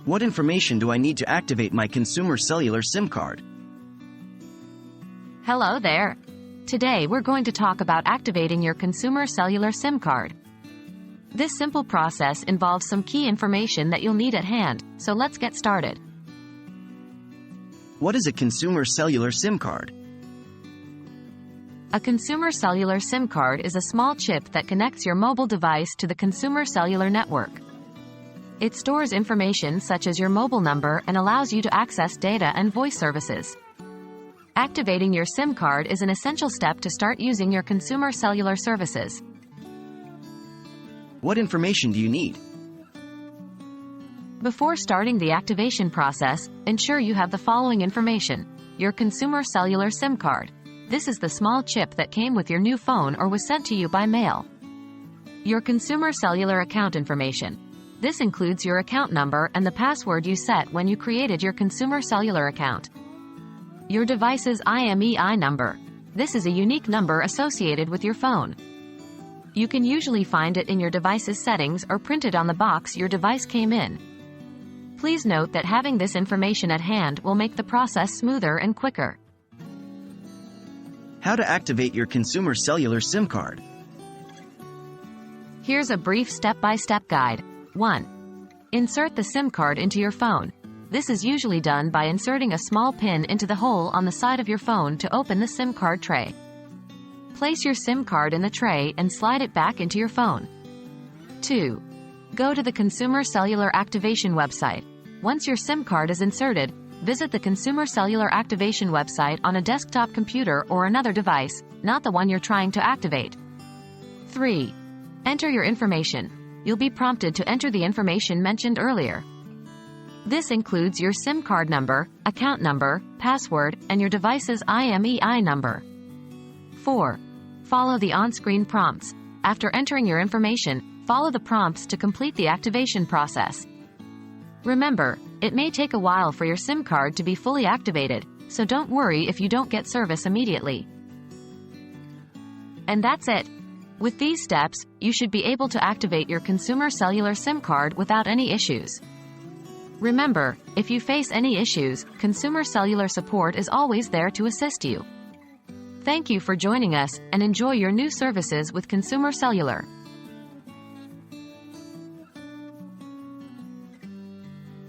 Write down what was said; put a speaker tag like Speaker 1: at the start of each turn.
Speaker 1: What information do I need to activate my Consumer Cellular SIM card?
Speaker 2: Hello there. Today we're going to talk about activating your Consumer Cellular SIM card. This simple process involves some key information that you'll need at hand, so let's get started.
Speaker 1: What is a Consumer Cellular SIM card?
Speaker 2: A Consumer Cellular SIM card is a small chip that connects your mobile device to the Consumer Cellular network. It stores information such as your mobile number and allows you to access data and voice services. Activating your SIM card is an essential step to start using your Consumer Cellular services.
Speaker 1: What information do you need?
Speaker 2: Before starting the activation process, ensure you have the following information: your Consumer Cellular SIM card. This is the small chip that came with your new phone or was sent to you by mail. Your Consumer Cellular account information. This includes your account number and the password you set when you created your Consumer Cellular account. Your device's IMEI number. This is a unique number associated with your phone. You can usually find it in your device's settings or printed on the box your device came in. Please note that having this information at hand will make the process smoother and quicker.
Speaker 1: How to activate your Consumer Cellular SIM card.
Speaker 2: Here's a brief step-by-step guide. 1. Insert the SIM card into your phone. This is usually done by inserting a small pin into the hole on the side of your phone to open the SIM card tray. Place your SIM card in the tray and slide it back into your phone. 2. Go to the Consumer Cellular Activation website. Once your SIM card is inserted, visit the Consumer Cellular Activation website on a desktop computer or another device, not the one you're trying to activate. 3. Enter your information. You'll be prompted to enter the information mentioned earlier. This includes your SIM card number, account number, password, and your device's IMEI number. 4. Follow the on-screen prompts. After entering your information, follow the prompts to complete the activation process. Remember, it may take a while for your SIM card to be fully activated, so don't worry if you don't get service immediately. And that's it. With these steps, you should be able to activate your Consumer Cellular SIM card without any issues. Remember, if you face any issues, Consumer Cellular support is always there to assist you. Thank you for joining us, and enjoy your new services with Consumer Cellular.